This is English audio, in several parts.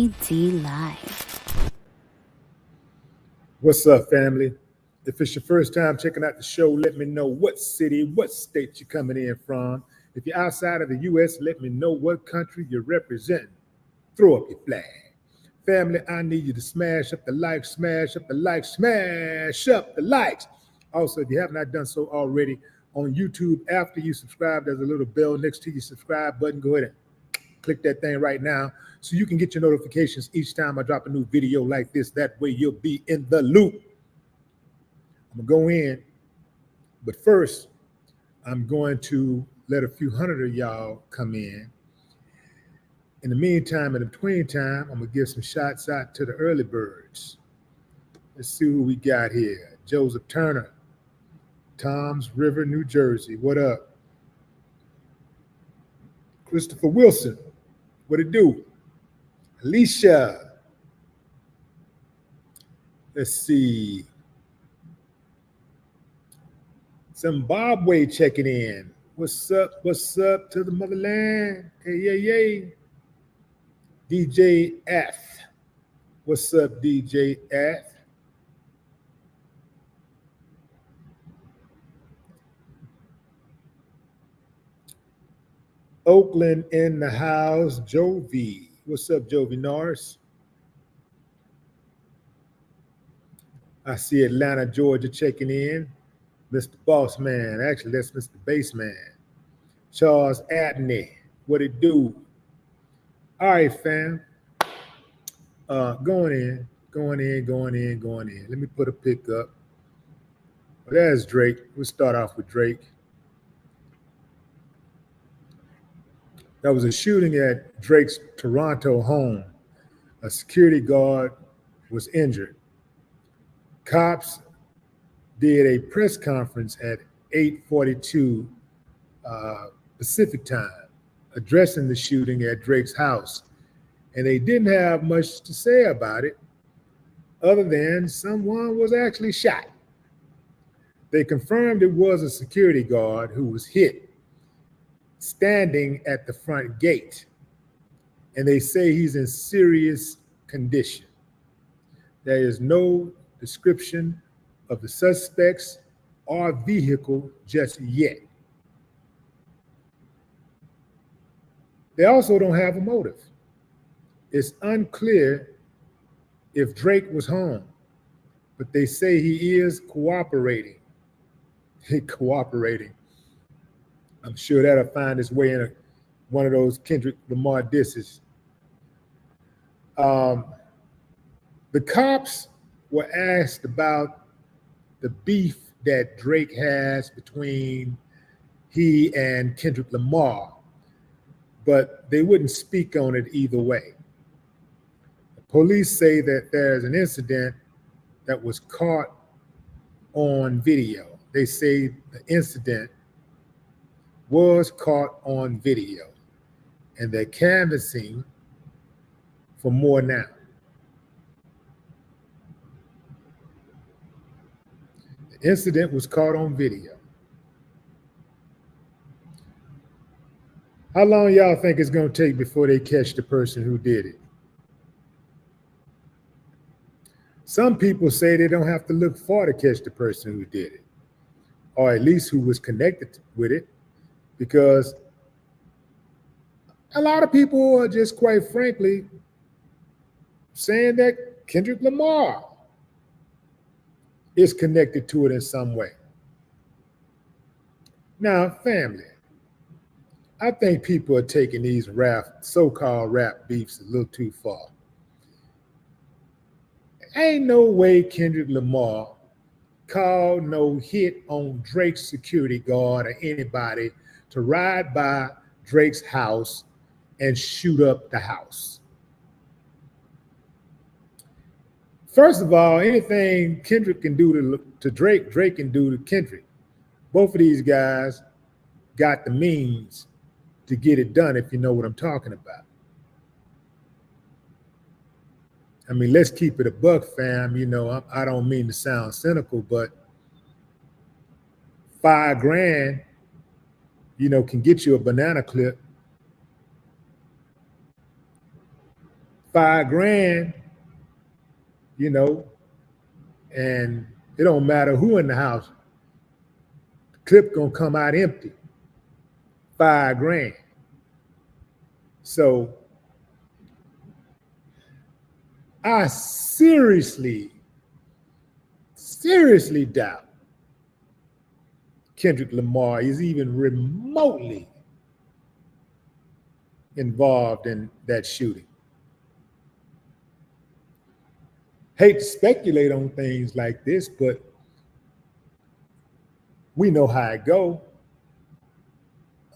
Live. What's up, family? If it's your first time checking out the show, let me know what city, what state you're coming in from. If you're outside of the U.S., let me know what country you're representing. Throw up your flag. Family, I need you to smash up the like, smash up the like, smash up the likes. Also, if you have not done so already on YouTube, after you subscribe, there's a little bell next to your subscribe button. Go ahead and click that thing right now so you can get your notifications each time I drop a new video like this. That way you'll be in the loop. I'm going to go in, but first, I'm going to let a few hundred of y'all come in. In the meantime, in between time, I'm going to give some shots out to the early birds. Let's see who we got here. Joseph Turner, Toms River, New Jersey. What up? Christopher Wilson. What it do? Alicia. Let's see. Zimbabwe checking in. What's up? What's up to the motherland? Hey, yay, yay. DJ F. What's up, DJ F? Oakland in the house. Jovi. What's up, Jovi Norris? I see Atlanta, Georgia checking in. Mr. Boss Man. Actually, that's Mr. Bassman. Charles Abney. What it do? All right, fam. Going in. Let me put a pick up. Well, there's Drake. We'll start off with Drake. There was a shooting at Drake's Toronto home. A security guard was injured. Cops did a press conference at 8:42 Pacific time, addressing the shooting at Drake's house. And they didn't have much to say about it, other than someone was actually shot. They confirmed it was a security guard who was hit, standing at the front gate. And they say he's in serious condition. There is no description of the suspects or vehicle just yet. They also don't have a motive. It's unclear if Drake was home, but they say he is cooperating. Cooperating. I'm sure that'll find its way in one of those Kendrick Lamar disses. The cops were asked about the beef that Drake has between he and Kendrick Lamar, but they wouldn't speak on it either way. The police say that there's an incident that was caught on video. They say the incident was caught on video, and they're canvassing for more now. The incident was caught on video. How long y'all think it's going to take before they catch the person who did it? Some people say they don't have to look far to catch the person who did it, or at least who was connected with it, because a lot of people are just, quite frankly, saying that Kendrick Lamar is connected to it in some way. Now, family, I think people are taking these so-called rap beefs a little too far. Ain't no way Kendrick Lamar called no hit on Drake's security guard or anybody to ride by Drake's house and shoot up the house. First of all, anything Kendrick can do to Drake, Drake can do to Kendrick. Both of these guys got the means to get it done, if you know what I'm talking about. I mean, let's keep it a buck, fam. You know, I don't mean to sound cynical, but $5,000, you know, can get you a banana clip. $5,000, you know, and it don't matter who in the house, the clip gonna come out empty. $5,000. So I seriously doubt Kendrick Lamar is even remotely involved in that shooting. Hate to speculate on things like this, but we know how it go.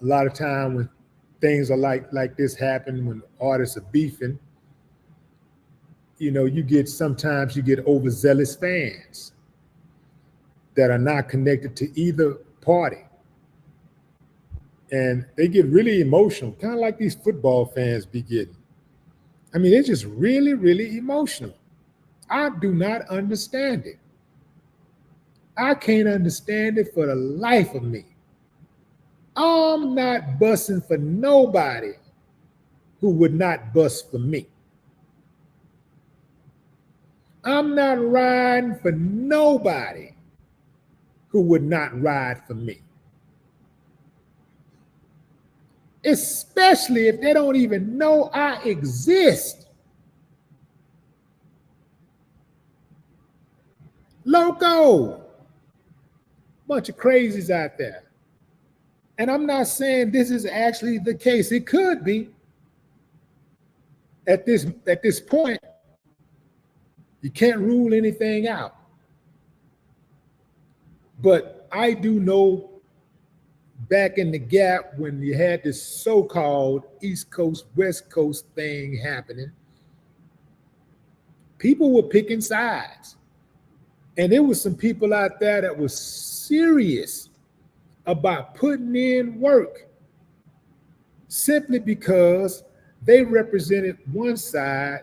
A lot of time when things are like this happen, when artists are beefing, you know, sometimes you get overzealous fans that are not connected to either party. And they get really emotional, kind of like these football fans be getting. I mean, they're just really, really emotional. I do not understand it. I can't understand it for the life of me. I'm not busting for nobody who would not bust for me. I'm not riding for nobody who would not ride for me. Especially if they don't even know I exist. Loco. Bunch of crazies out there. And I'm not saying this is actually the case. It could be. At this point, you can't rule anything out. But I do know back in the gap when you had this so-called East Coast, West Coast thing happening, people were picking sides. And there was some people out there that was serious about putting in work simply because they represented one side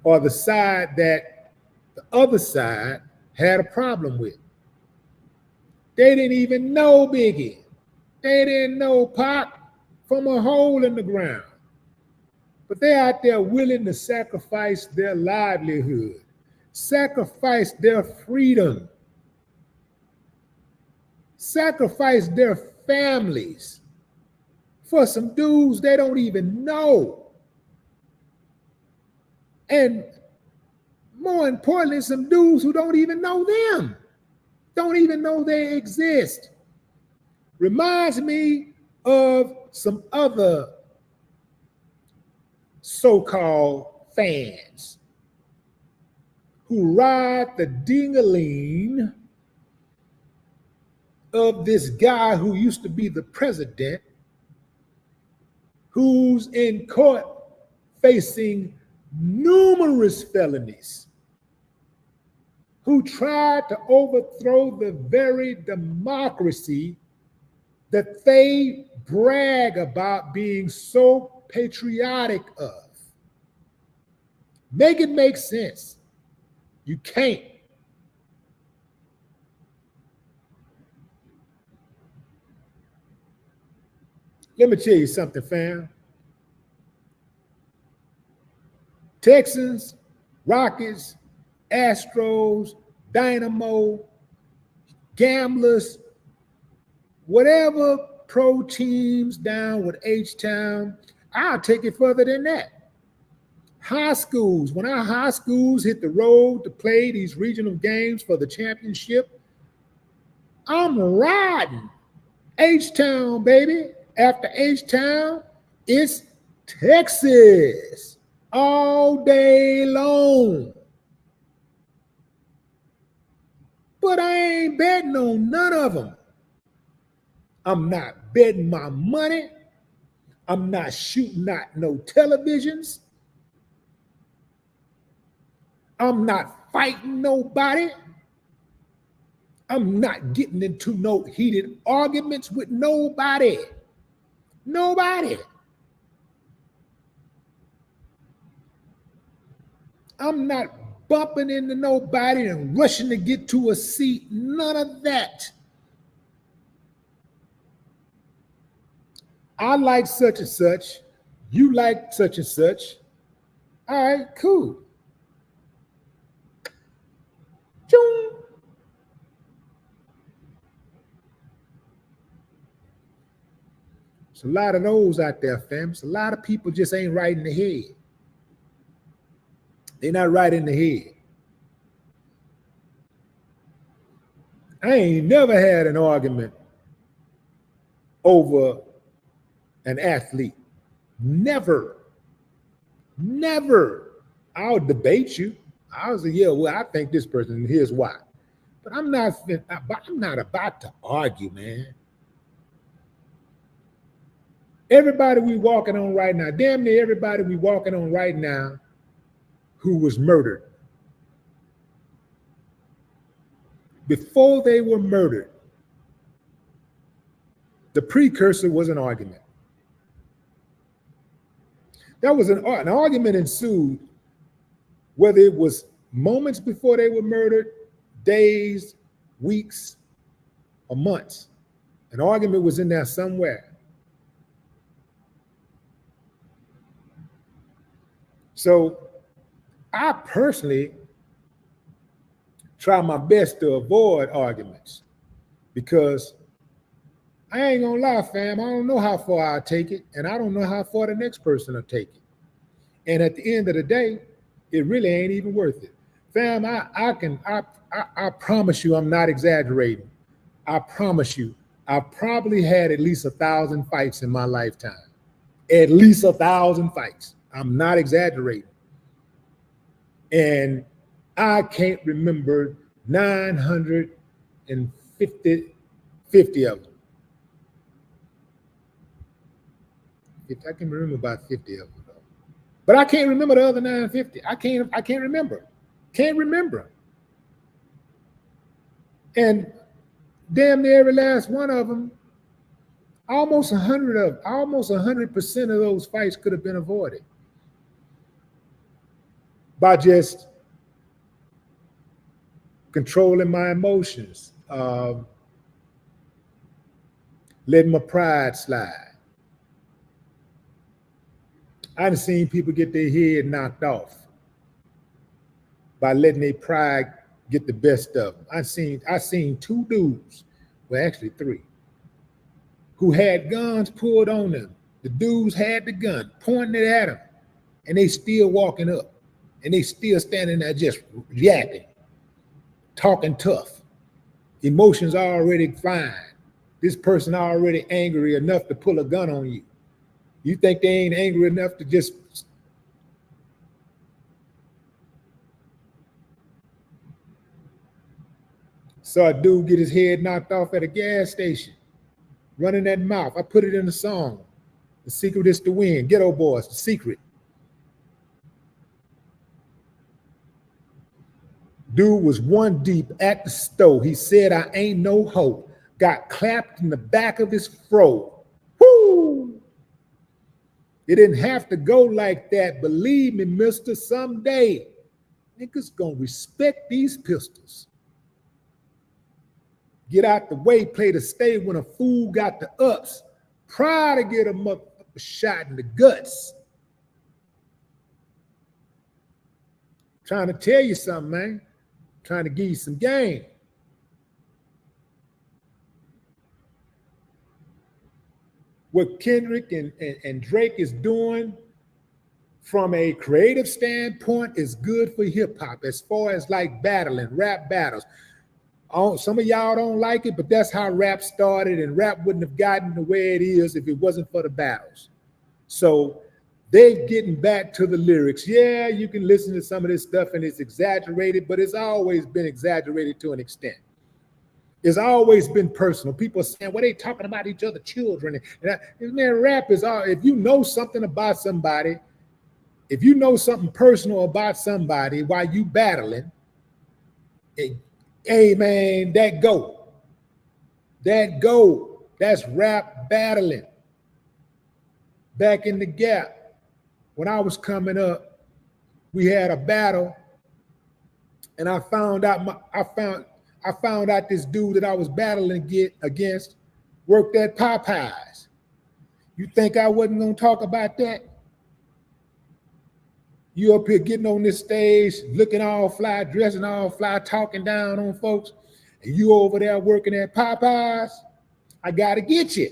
or the side that the other side had a problem with. They didn't even know Biggie. They didn't know Pac from a hole in the ground. But they're out there willing to sacrifice their livelihood, sacrifice their freedom, sacrifice their families for some dudes they don't even know. And more importantly, some dudes who don't even know them, don't even know they exist. Reminds me of some other so-called fans who ride the ding-a-ling of this guy who used to be the president, who's in court facing numerous felonies, who tried to overthrow the very democracy that they brag about being so patriotic of. Make it make sense. You can't. Let me tell you something, fam. Texans, Rockets, Astros, Dynamo, Gamblers, whatever pro teams down with H-Town, I'll take it further than that. High schools, when our high schools hit the road to play these regional games for the championship, I'm riding H-Town, baby. After H-Town, it's Texas all day long. But I ain't betting on none of them. I'm not betting my money. I'm not shooting out no televisions. I'm not fighting nobody. I'm not getting into no heated arguments with nobody. Nobody. I'm not bumping into nobody and rushing to get to a seat. None of that. I like such and such. You like such and such. All right, cool. Choom. There's a lot of those out there, fam. It's a lot of people just ain't right in the head. They're not right in the head. I ain't never had an argument over an athlete. Never. I'll debate you. I was like, yeah, well, I think this person, and here's why. But I'm not about to argue, man. Everybody we walking on right now, damn near everybody we walking on right now who was murdered. Before they were murdered, the precursor was an argument. That was an argument ensued, whether it was moments before they were murdered, days, weeks, or months. An argument was in there somewhere. So I personally try my best to avoid arguments because I ain't gonna lie, fam, I don't know how far I'll take it, and I don't know how far the next person will take it. And at the end of the day, it really ain't even worth it. Fam, I promise you I'm not exaggerating. I promise you, I probably had at least 1,000 fights in my lifetime. At least 1,000 fights. I'm not exaggerating. And I can't remember 950 of them. I can remember about 50 of them, though. But I can't remember the other 950. I can't remember. Can't remember. And damn near every last one of them, almost 100% of those fights could have been avoided by just controlling my emotions, letting my pride slide. I've seen people get their head knocked off by letting their pride get the best of them. I've seen two dudes, well, actually three, who had guns pulled on them. The dudes had the gun, pointing it at them, and they still walking up, and they still standing there just yapping, talking tough. Emotions already fine. This person already angry enough to pull a gun on you. You think they ain't angry enough to just saw a dude get his head knocked off at a gas station, running that mouth. I put it in the song. The secret is to win. Ghetto Boys, The Secret. Dude was one deep at the stove. He said, I ain't no hoe. Got clapped in the back of his fro. Woo! It didn't have to go like that. Believe me, mister, someday niggas gonna respect these pistols. Get out the way, play the stay when a fool got the ups. Try to get a motherfucker shot in the guts. Trying to tell you something, man. Trying to give you some game. What Kendrick and Drake is doing from a creative standpoint is good for hip hop as far as like battling, rap battles. Some of y'all don't like it, but that's how rap started, and rap wouldn't have gotten the way it is if it wasn't for the battles. So they're getting back to the lyrics. Yeah, you can listen to some of this stuff and it's exaggerated, but it's always been exaggerated to an extent. It's always been personal. People are saying, well, they talking about each other, children. And man, rap is all, if you know something about somebody, if you know something personal about somebody while you battling, hey man, that go. That's rap battling. Back in the Gap, when I was coming up, we had a battle, and I found out this dude that I was battling against worked at Popeyes. You think I wasn't gonna talk about that? You up here getting on this stage, looking all fly, dressing all fly, talking down on folks, and you over there working at Popeyes, I gotta get you.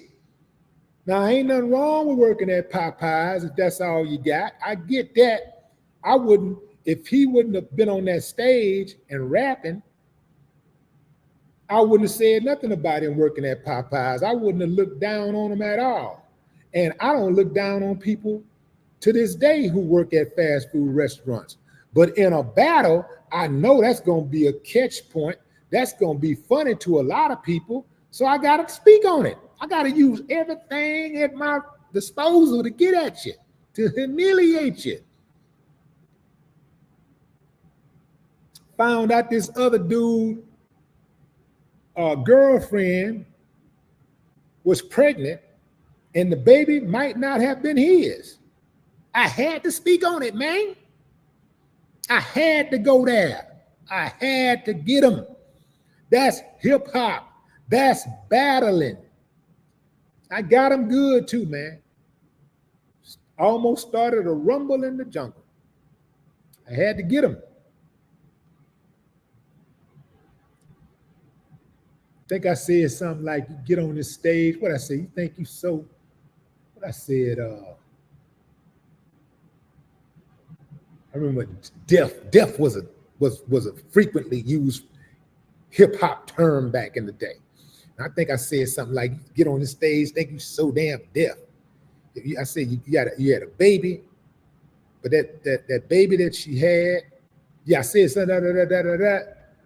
Now, ain't nothing wrong with working at Popeyes if that's all you got. I get that. I wouldn't, if he wouldn't have been on that stage and rapping, I wouldn't have said nothing about him working at Popeyes. I wouldn't have looked down on him at all. And I don't look down on people to this day who work at fast food restaurants. But in a battle, I know that's going to be a catch point. That's going to be funny to a lot of people. So I got to speak on it. I got to use everything at my disposal to get at you, to humiliate you. Found out this other dude, girlfriend, was pregnant and the baby might not have been his. I had to speak on it, man. I had to go there. I had to get him. That's hip hop. That's battling. I got him good too, man. Almost started a rumble in the jungle. I had to get him. I think I said something like, you get on this stage. What I say? You think you so? What I said? I remember deaf was a frequently used hip hop term back in the day. And I think I said something like, you get on the stage, think you so damn deaf. I said you had a baby, but that baby that she had, yeah, I said something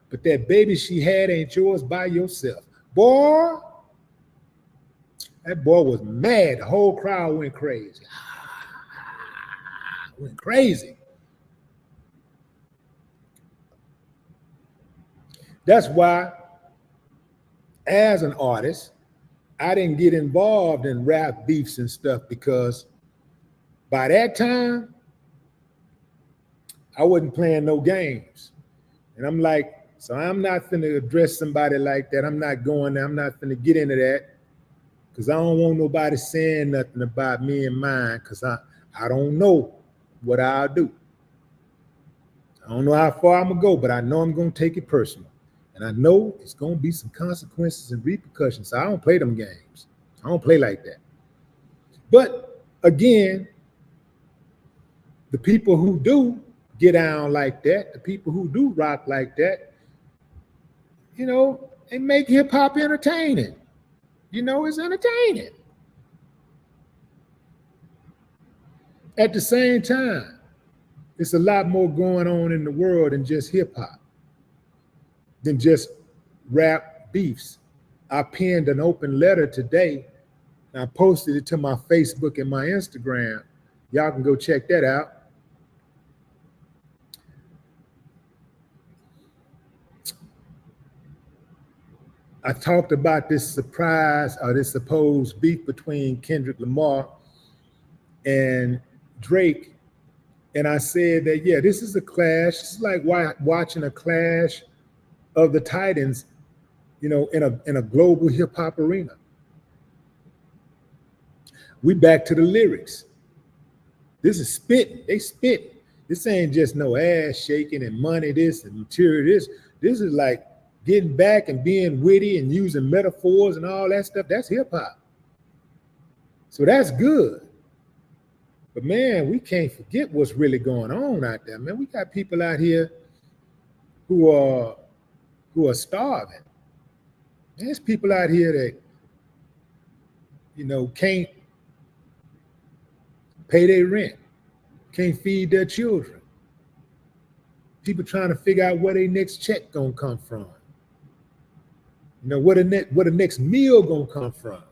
but that baby she had ain't yours by yourself. Boy, that boy was mad. The whole crowd went crazy. Went crazy. That's why, as an artist, I didn't get involved in rap beefs and stuff, because by that time, I wasn't playing no games. And I'm like, so I'm not finna address somebody like that. I'm not going there. I'm not finna get into that, because I don't want nobody saying nothing about me and mine, because I don't know what I'll do. I don't know how far I'm gonna go, but I know I'm gonna take it personal. And I know it's gonna be some consequences and repercussions. So I don't play them games. I don't play like that. But again, the people who do get down like that, the people who do rock like that, you know, they make hip hop entertaining. You know, it's entertaining. At the same time, it's a lot more going on in the world than just hip hop, than just rap beefs. I penned an open letter today, and I posted it to my Facebook and my Instagram. Y'all can go check that out. I talked about this surprise or this supposed beef between Kendrick Lamar and Drake. And I said that, yeah, this is a clash. It's like watching a clash of the Titans, you know, in a global hip hop arena. We back to the lyrics. This is spitting. They spitting. This ain't just no ass shaking and money this and material this. This is like getting back and being witty and using metaphors and all that stuff. That's hip hop. So that's good. But man, we can't forget what's really going on out there, man. We got people out here who are starving. There's people out here that, you know, can't pay their rent, can't feed their children. People trying to figure out where their next check gonna come from. You know, where the next meal gonna come from.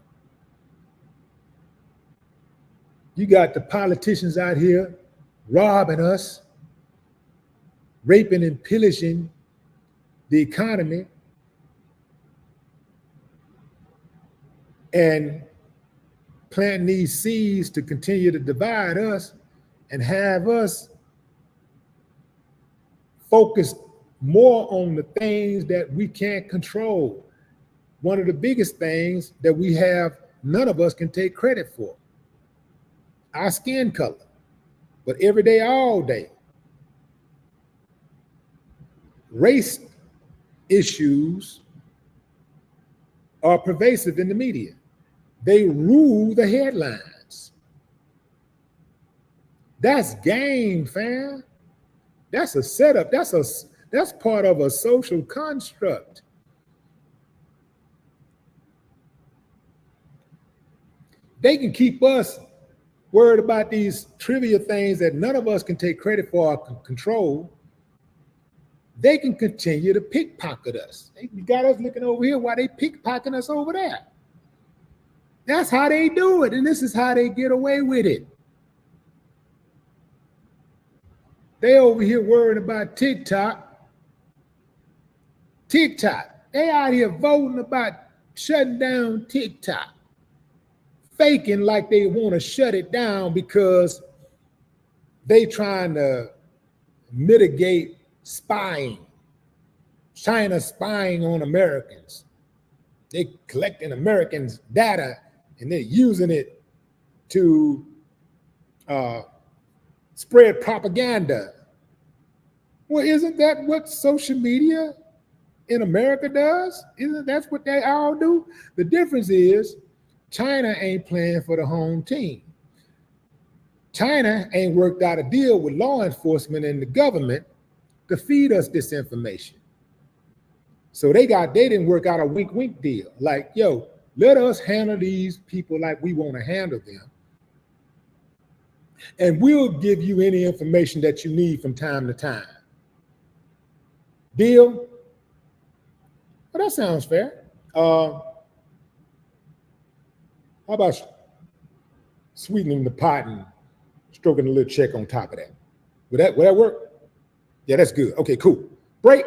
You got the politicians out here robbing us, raping and pillaging the economy, and planting these seeds to continue to divide us and have us focus more on the things that we can't control. One of the biggest things that we have, none of us can take credit for, our skin color. But every day, all day, race issues are pervasive in the media. They rule the headlines. That's game, fam. That's a setup. That's part of a social construct. They can keep us worried about these trivia things that none of us can take credit for or control. They can continue to pickpocket us. They got us looking over here while they pickpocketing us over there. That's how they do it, and this is how they get away with it. They over here worried about TikTok. They out here voting about shutting down TikTok, faking like they want to shut it down because they trying to mitigate spying. China spying on Americans. They collecting Americans' data and they're using it to spread propaganda. Well, isn't that what social media in America does? Isn't that what they all do? The difference is China ain't playing for the home team. China ain't worked out a deal with law enforcement and the government to feed us this information. So they didn't work out a wink deal. Like, yo, let us handle these people like we want to handle them. And we'll give you any information that you need from time to time. Deal? Well, that sounds fair. How about sweetening the pot and stroking a little check on top of that? Would that work? Yeah, that's good. Okay, cool. Break.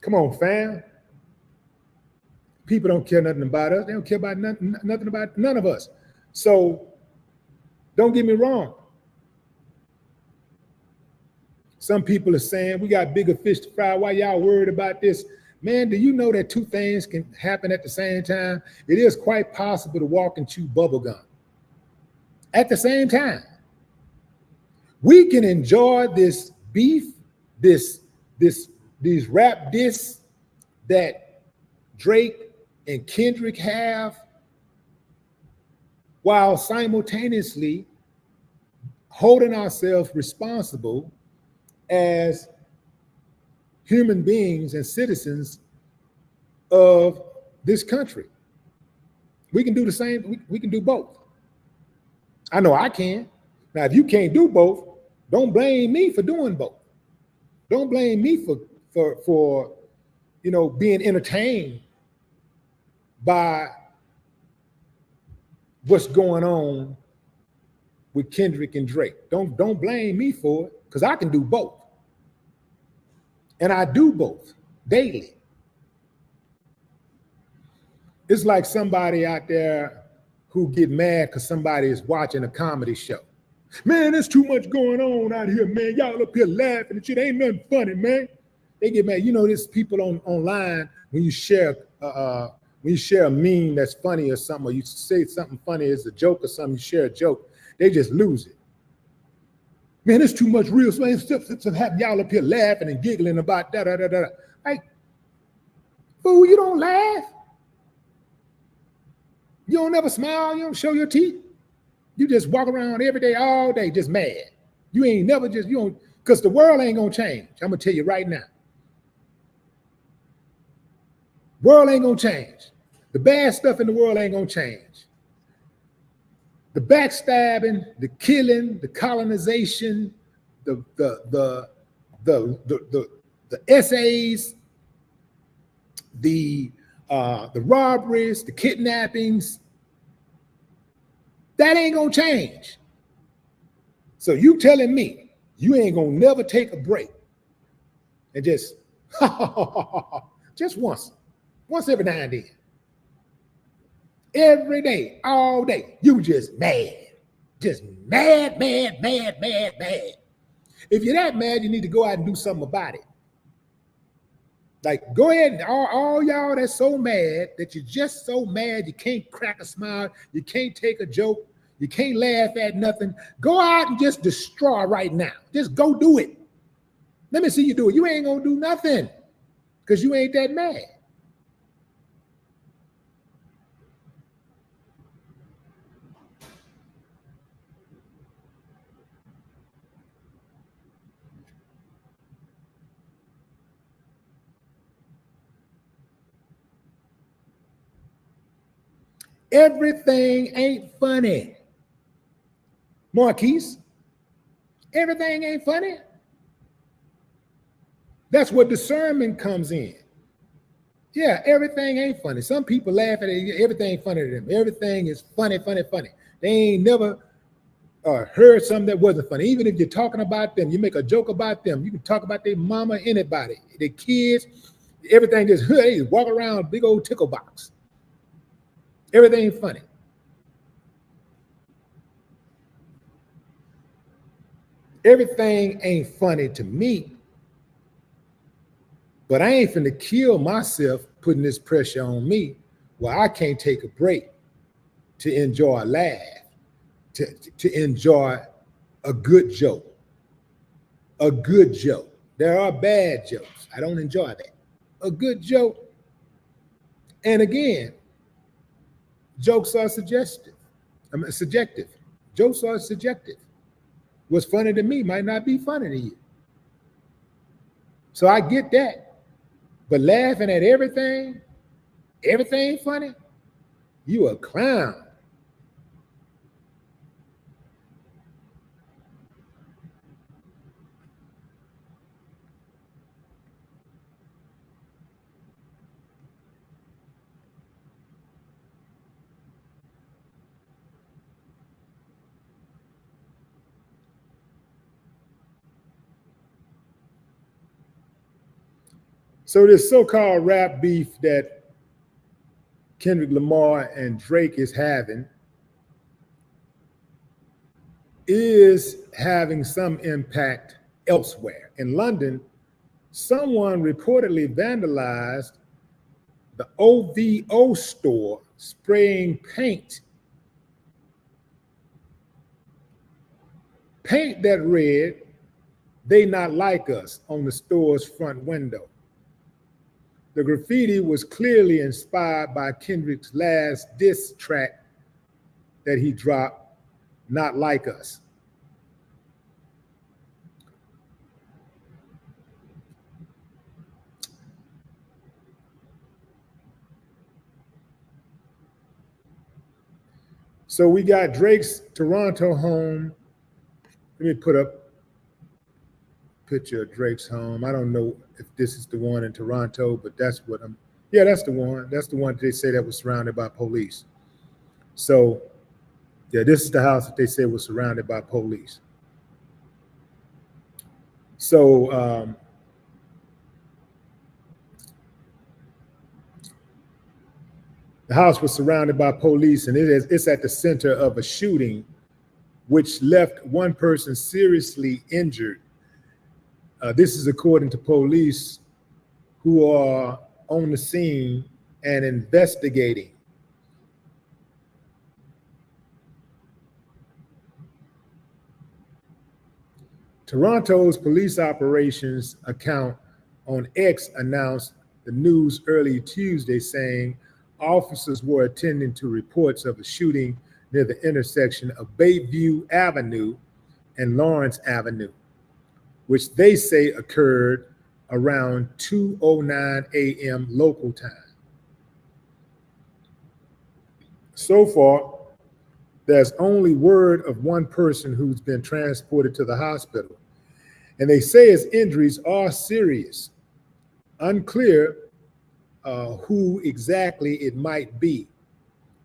Come on, fam. People don't care nothing about us. They don't care about nothing about none of us. So don't get me wrong. Some people are saying we got bigger fish to fry. Why y'all worried about this? Man, do you know that two things can happen at the same time? It is quite possible to walk and chew bubble gum at the same time. We can enjoy this beef, these rap diss that Drake and Kendrick have, while simultaneously holding ourselves responsible as human beings and citizens of this country. We can do the same. We can do both. I know I can. Now, if you can't do both, don't blame me for doing both. Don't blame me for being entertained by what's going on with Kendrick and Drake. Don't blame me for it, because I can do both. And I do both daily. It's like somebody out there who get mad because somebody is watching a comedy show. Man, there's too much going on out here, man. Y'all up here laughing and shit. Ain't nothing funny, man. They get mad. You know, there's people online when you share a meme that's funny or something, or you say something funny as a joke or something, you share a joke, they just lose it. Man, there's too much real stuff happening. Y'all up here laughing and giggling about da-da-da-da. Like, fool, you don't laugh. You don't never smile. You don't show your teeth. You just walk around every day, all day, just mad. You ain't never just, you don't, because the world ain't gonna change. I'm gonna tell you right now. World ain't gonna change. The bad stuff in the world ain't gonna change. The backstabbing, the killing, the colonization, the essays, the robberies, the kidnappings, that ain't gonna change. So you telling me you ain't gonna never take a break and just just once every now and then, every day, all day, you just mad. If you're that mad, you need to go out and do something about it. Like, go ahead and all y'all that's so mad that you're just so mad you can't crack a smile, you can't take a joke, you can't laugh at nothing. Go out and just destroy right now. Just go do it. Let me see you do it. You ain't gonna do nothing because you ain't that mad. Everything ain't funny. Marquise, everything ain't funny. That's where discernment comes in. Yeah, everything ain't funny. Some people laugh at it. Everything funny to them. Everything is funny, funny, funny. They ain't never heard something that wasn't funny. Even if you're talking about them, you make a joke about them. You can talk about their mama, anybody, their kids, everything just, hey, walk around big old tickle box. Everything funny. Everything ain't funny to me, but I ain't finna kill myself putting this pressure on me where I can't take a break to enjoy a laugh, to enjoy a good joke. A good joke. There are bad jokes. I don't enjoy that. A good joke. And again, jokes are subjective. Jokes are subjective. What's funny to me might not be funny to you. So I get that. But laughing at everything funny, you a clown. So this so-called rap beef that Kendrick Lamar and Drake is having is having some impact elsewhere. In London, someone reportedly vandalized the OVO store, spraying paint that read, "They not like us," on the store's front window. The graffiti was clearly inspired by Kendrick's last diss track that he dropped, "Not Like Us." So we got Drake's Toronto home. Let me put up a picture of Drake's home. I don't know if this is the one in Toronto, but that's what yeah, that's the one. That's the one they say that was surrounded by police. So yeah, this is the house that they said was surrounded by police. So the house was surrounded by police, and it's at the center of a shooting which left one person seriously injured. This is according to police who are on the scene and investigating. Toronto's police operations account on X announced the news early Tuesday, saying officers were attending to reports of a shooting near the intersection of Bayview Avenue and Lawrence Avenue, which they say occurred around 2:09 a.m. local time. So far, there's only word of one person who's been transported to the hospital, and they say his injuries are serious. Unclear who exactly it might be,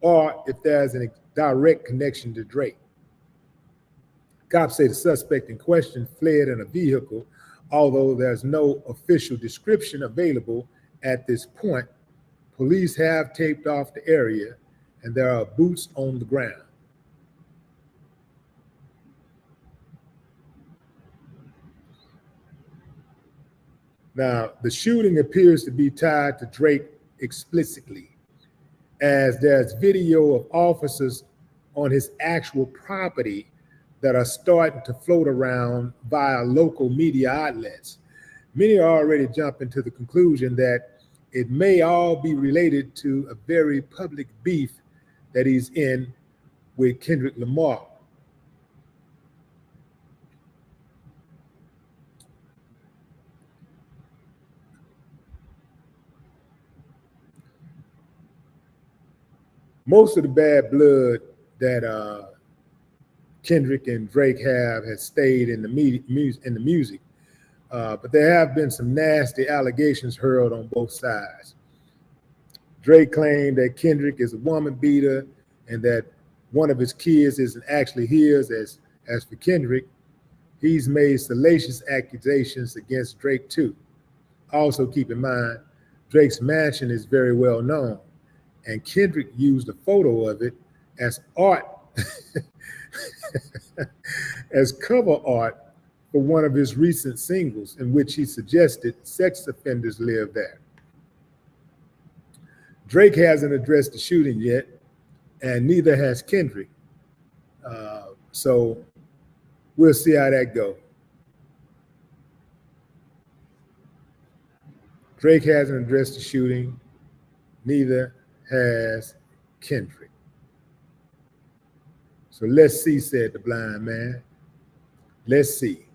or if there's a direct connection to Drake. Cops say the suspect in question fled in a vehicle, although there's no official description available at this point. Police have taped off the area, and there are boots on the ground. Now, the shooting appears to be tied to Drake explicitly, as there's video of officers on his actual property that are starting to float around via local media outlets. Many are already jumping to the conclusion that it may all be related to a very public beef that he's in with Kendrick Lamar. Most of the bad blood that Kendrick and Drake have has stayed in the music. But there have been some nasty allegations hurled on both sides. Drake claimed that Kendrick is a woman beater and that one of his kids isn't actually his. As for Kendrick, he's made salacious accusations against Drake too. Also keep in mind, Drake's mansion is very well known, and Kendrick used a photo of it as art, as cover art for one of his recent singles in which he suggested sex offenders live there. Drake hasn't addressed the shooting yet, and neither has Kendrick. So we'll see how that goes. Drake hasn't addressed the shooting, neither has Kendrick. So let's see, said the blind man. Let's see.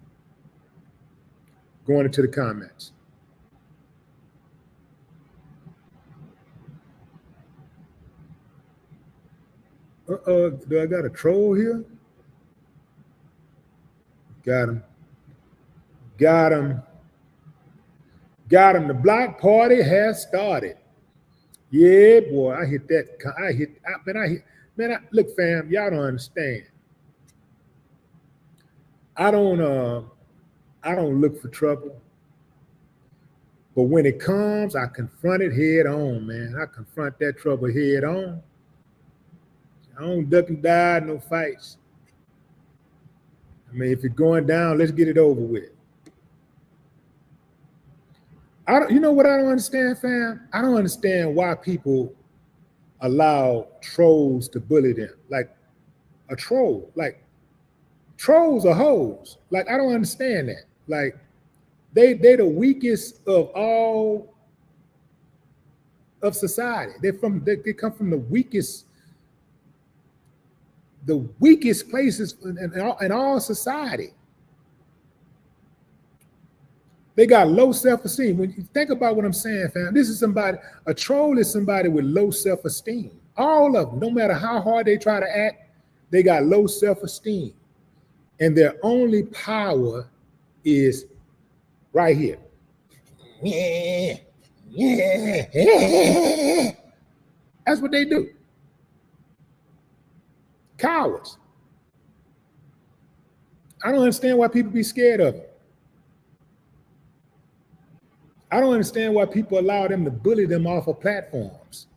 Going into the comments. Do I got a troll here? Got him. Got him. Got him. The block party has started. Yeah, boy, I hit that. Look, fam, y'all don't understand. I don't look for trouble. But when it comes, I confront it head on, man. I confront that trouble head on. I don't duck and dive, no fights. I mean, if it's going down, let's get it over with. You know what I don't understand, fam? I don't understand why people allow trolls to bully them. Like a troll, like trolls are hoes. Like, I don't understand that. Like, they're the weakest of all of society. They come from the weakest places in all society. They got low self-esteem. When you think about what I'm saying, fam, a troll is somebody with low self-esteem. All of them, no matter how hard they try to act, they got low self-esteem. And their only power is right here. That's what they do. Cowards. I don't understand why people be scared of it. I don't understand why people allow them to bully them off of platforms.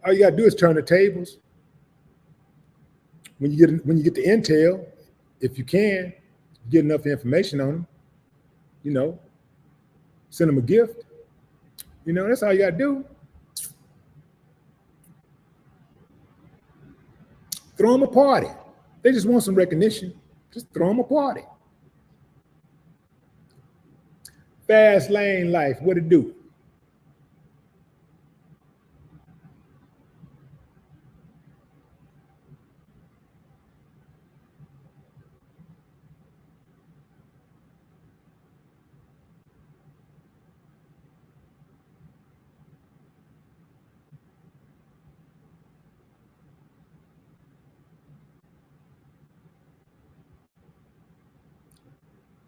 All you gotta do is turn the tables. When you get the intel, if you can, get enough information on them, send them a gift. That's all you gotta do. Throw them a party. They just want some recognition. Just throw them a party. Fast lane life, what it do?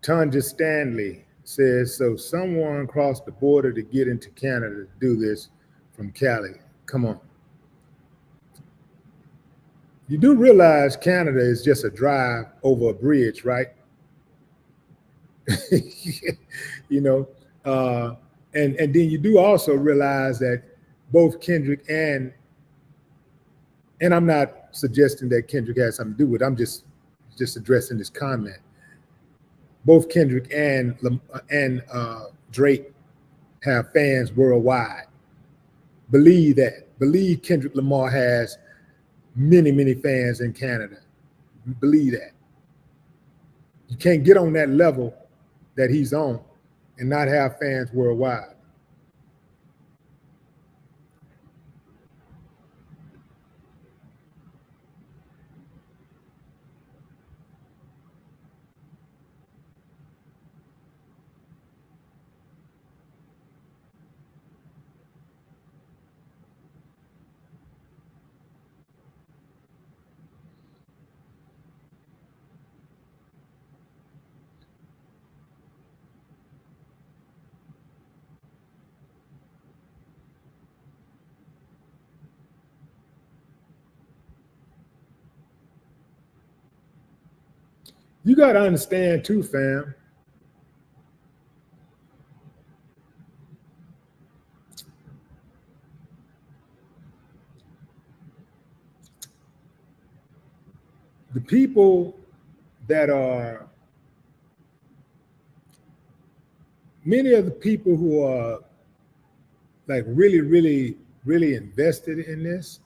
Tanja Stanley says, so someone crossed the border to get into Canada to do this from Cali. Come on. You do realize Canada is just a drive over a bridge, right? And then you do also realize that both Kendrick and I'm not suggesting that Kendrick has something to do with it. I'm just addressing this comment. Both Kendrick and Drake have fans worldwide. Believe that. Believe Kendrick Lamar has many, many fans in Canada. Believe that. You can't get on that level that he's on and not have fans worldwide. You got to understand too, fam. The people that are, many of the people who are like really, really, really invested in this,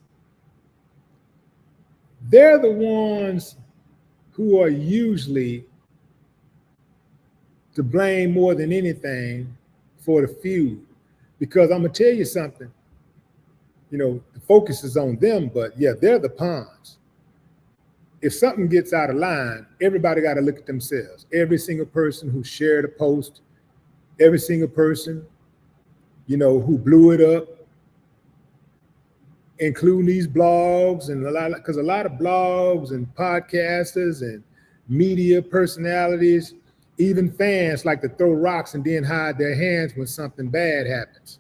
they're the ones who are usually to blame more than anything for the feud. Because I'm gonna tell you something, you know, the focus is on them, but yeah, they're the pawns. If something gets out of line, everybody got to look at themselves. Every single person who shared a post, every single person, you know, who blew it up, including these blogs and because a lot of blogs and podcasters and media personalities, even fans like to throw rocks and then hide their hands when something bad happens.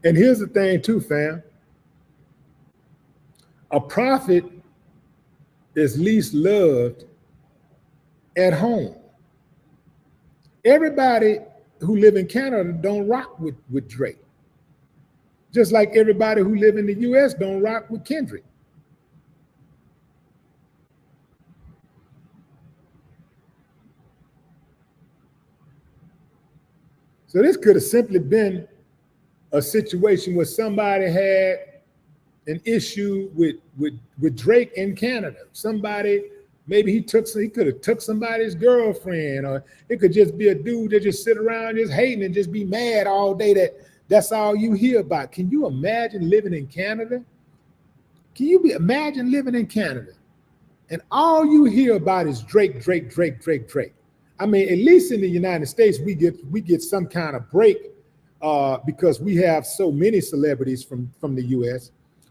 And here's the thing too, fam. A prophet is least loved at home. Everybody who live in Canada don't rock with Drake. Just like everybody who live in the US don't rock with Kendrick. So this could have simply been a situation where somebody had an issue with Drake in Canada. Somebody, maybe he could have took somebody's girlfriend, or it could just be a dude that just sit around just hating and just be mad all day. That's all you hear about. Can you imagine living in Canada? Can you imagine living in Canada and all you hear about is Drake, Drake, Drake, Drake, Drake? I mean, at least in the United States, we get some kind of break because we have so many celebrities from the US.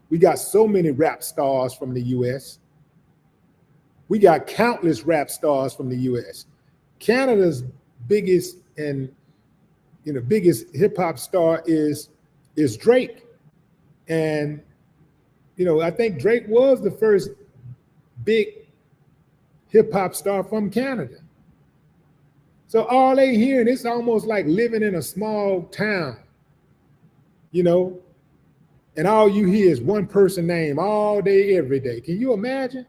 We got so many rap stars from the US. We got countless rap stars from the US. Canada's biggest and biggest hip hop star is Drake. And I think Drake was the first big hip hop star from Canada. So all they hearing, it's almost like living in a small town, and all you hear is one person name all day, every day. Can you imagine?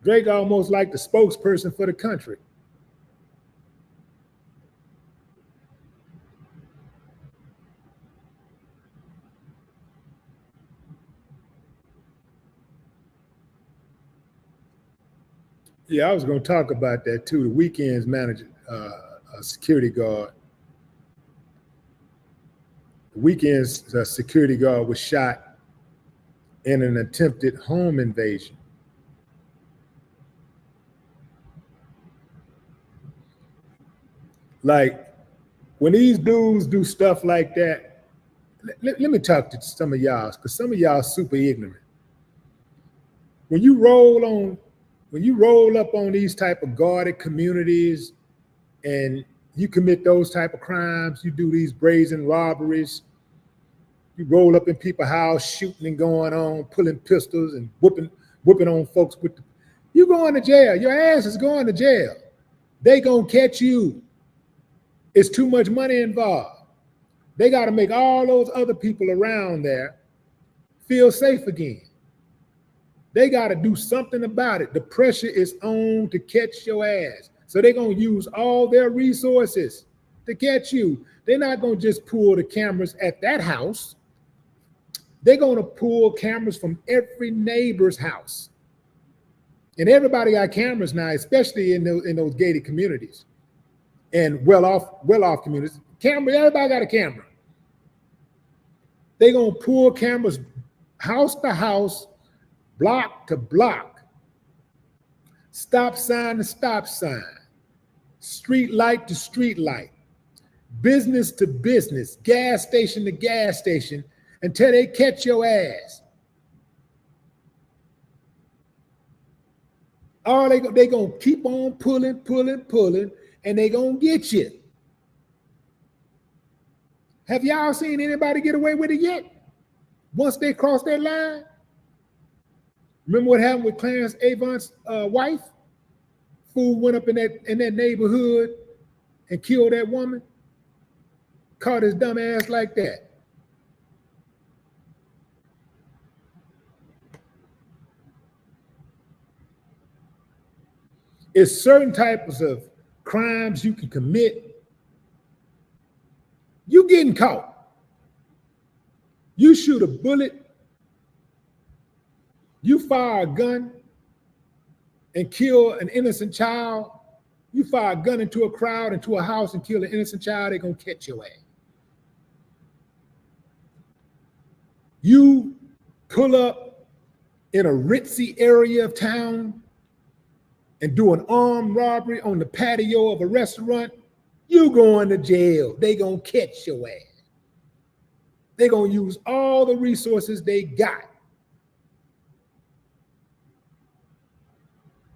Drake almost like the spokesperson for the country. Yeah, I was going to talk about that too. The Weeknd's manager, a security guard. The Weeknd's security guard was shot in an attempted home invasion. Like, when these dudes do stuff like that, let me talk to some of y'all, because some of y'all super ignorant. When you roll up on these type of guarded communities and you commit those type of crimes, you do these brazen robberies, you roll up in people's house, shooting and going on, pulling pistols and whooping on folks with you going to jail. Your ass is going to jail. They gonna catch you. It's too much money involved. They got to make all those other people around there feel safe again. They got to do something about it. The pressure is on to catch your ass. So they're going to use all their resources to catch you. They're not going to just pull the cameras at that house. They're going to pull cameras from every neighbor's house. And everybody got cameras now, especially in those gated communities and well-off communities. Everybody got a camera. They're going to pull cameras house to house, block to block, stop sign to stop sign, street light to street light, business to business, gas station to gas station, until they catch your ass. Or they going to keep on pulling, and they going to get you. Have y'all seen anybody get away with it yet? Once they cross that line? Remember what happened with Clarence Avant's wife? Fool went up in that neighborhood and killed that woman. Caught his dumb ass like that. It's certain types of crimes you can commit. You getting caught. You shoot a bullet, you fire a gun and kill an innocent child, you fire a gun into a crowd, into a house and kill an innocent child, they're going to catch your ass. You pull up in a ritzy area of town and do an armed robbery on the patio of a restaurant, you going to jail. They going to catch your ass. They're going to use all the resources they got.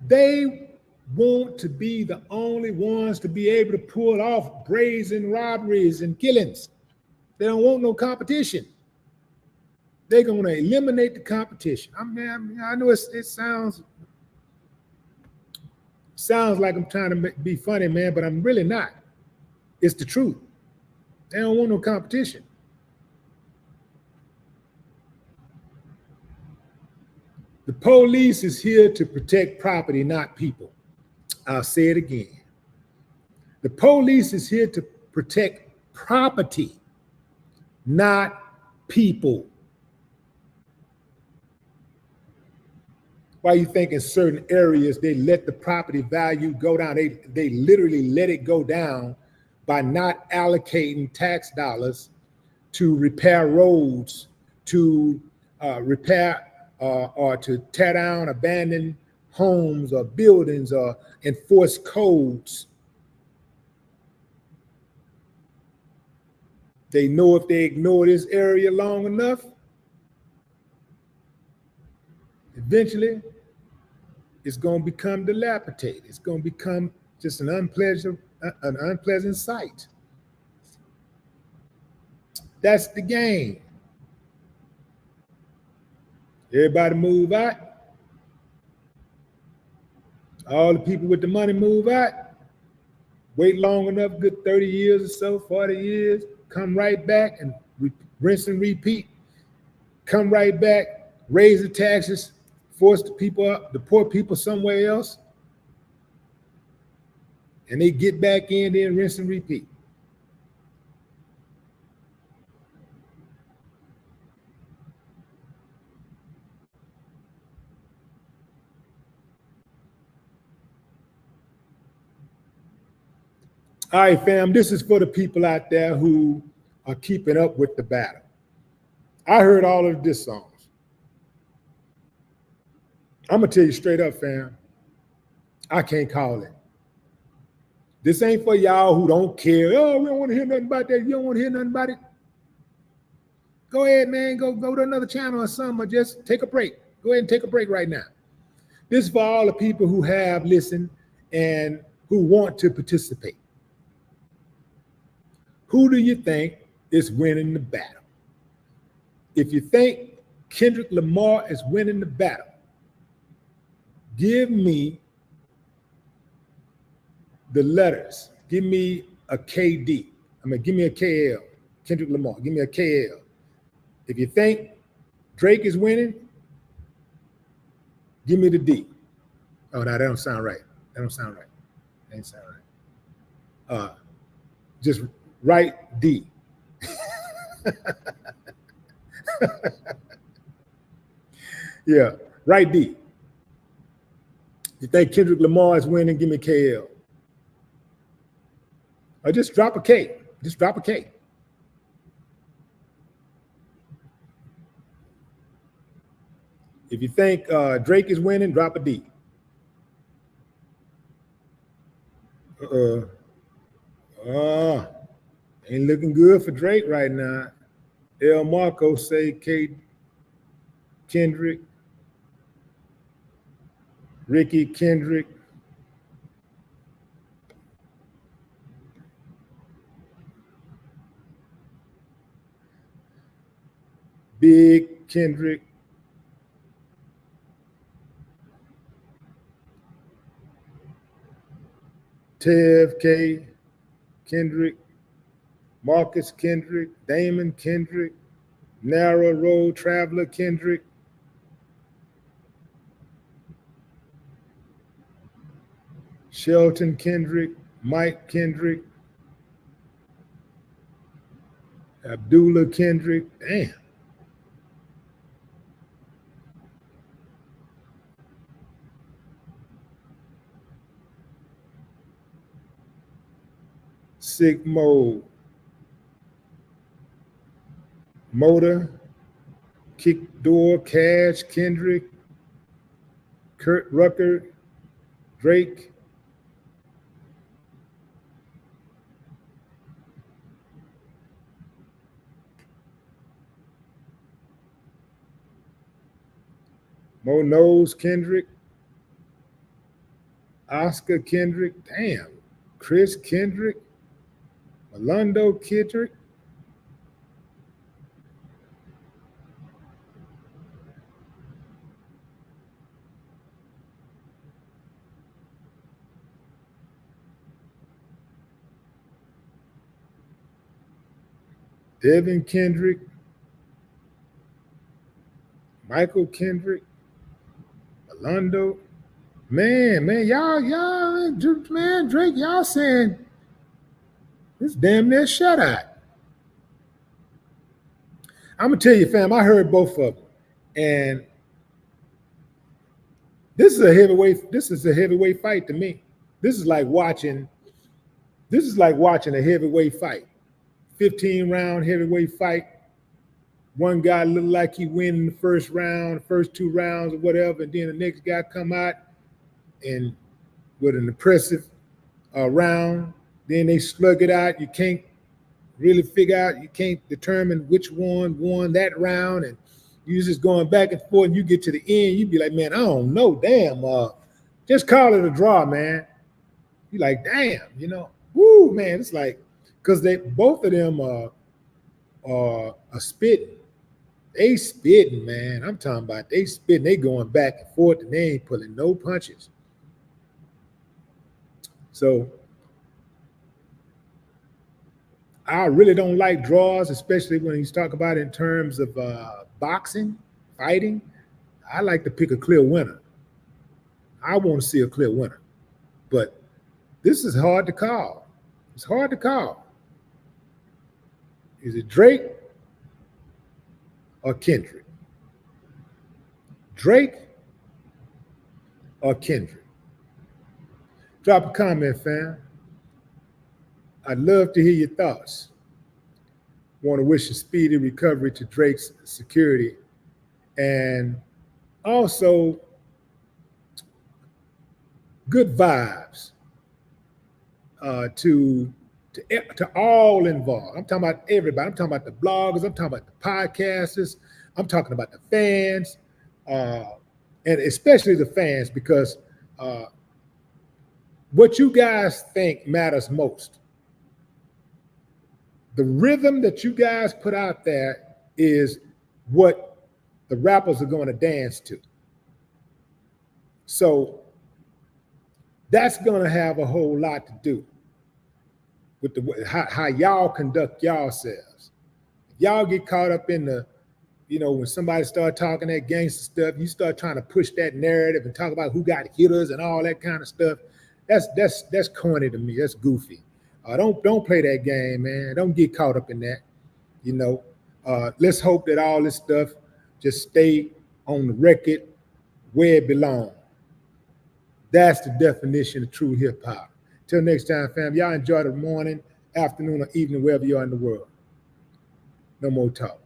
They want to be the only ones to be able to pull off brazen robberies and killings. They don't want no competition. They're going to eliminate the competition. I know it sounds like I'm trying to be funny, man, but I'm really not. It's the truth. They don't want no competition. The police is here to protect property, not people. I'll say it again. The police is here to protect property, not people. Why you think in certain areas they let the property value go down? They literally let it go down by not allocating tax dollars to repair roads, to repair or to tear down abandoned homes or buildings or enforce codes. They know if they ignore this area long enough, eventually it's going to become dilapidated. It's going to become just an unpleasant sight. That's the game. Everybody move out. All the people with the money move out. Wait long enough, good 30 years or so, 40 years, come right back and rinse and repeat. Come right back, raise the taxes, force the people up, the poor people somewhere else, and they get back in there and rinse and repeat. All right, fam, this is for the people out there who are keeping up with the battle. I heard all of this songs. I'm gonna tell you straight up, fam, I can't call it. This ain't for y'all who don't care. Oh, we don't want to hear nothing about that. You don't want to hear nothing about it. Go ahead, man. Go to another channel or something, or just take a break. Go ahead and take a break right now. This is for all the people who have listened and who want to participate. Who do you think is winning the battle? If you think Kendrick Lamar is winning the battle, give me the letters. Give me a KD. Give me a KL. Kendrick Lamar, give me a KL. If you think Drake is winning, give me the D. Oh, no, that don't sound right. That don't sound right. That ain't sound right. Just write D. Yeah, write D. You think Kendrick Lamar is winning, give me KL. Or just drop a K. Just drop a K. If you think Drake is winning, drop a D. Ain't looking good for Drake right now. El Marco say Kendrick, Ricky Kendrick. Big Kendrick. Tev K. Kendrick. Marcus Kendrick. Damon Kendrick. Narrow Road Traveler Kendrick. Shelton Kendrick. Mike Kendrick. Abdullah Kendrick. Damn. Sick Mode. Motor. Kick Door. Cash Kendrick. Kurt Rucker. Drake. Mo Nose Kendrick. Oscar Kendrick. Damn. Chris Kendrick. Malondo Kendrick. Devin Kendrick. Michael Kendrick. Malondo. Man, Drake, y'all saying this damn near shutout. I'm gonna tell you, fam, I heard both of them, and this is a heavyweight fight to me. This is like watching a heavyweight fight. 15-round heavyweight fight. One guy looked like he win in the first round, first 2 rounds or whatever, and then the next guy come out and with an impressive round. Then they slug it out. You can't really figure out, you can't determine which one won that round, and you just going back and forth, and you get to the end, you be like, man, I don't know, damn, just call it a draw, man. You like, damn, woo, man, it's like, because both of them are spitting. They spitting, man. I'm talking about they spitting. They going back and forth, and they ain't pulling no punches. So I really don't like draws, especially when he's talking about it in terms of boxing, fighting. I like to pick a clear winner. I want to see a clear winner. But this is hard to call. It's hard to call. Is it Drake or Kendrick? Drake or Kendrick? Drop a comment, fam. I'd love to hear your thoughts. Want to wish a speedy recovery to Drake's security, and also good vibes to all involved. I'm talking about everybody. I'm talking about the bloggers. I'm talking about the podcasters. I'm talking about the fans, and especially the fans, because what you guys think matters most. the rhythm that you guys put out there is what the rappers are going to dance to. So that's going to have a whole lot to do with how y'all conduct yourselves. If y'all get caught up in the, when somebody start talking that gangster stuff, you start trying to push that narrative and talk about who got hitters and all that kind of stuff. That's corny to me. That's goofy. Don't play that game, man. Don't get caught up in that. Let's hope that all this stuff just stay on the record where it belongs. That's the definition of true hip hop. Till next time, fam. Y'all enjoy the morning, afternoon, or evening, wherever you are in the world. No more talk.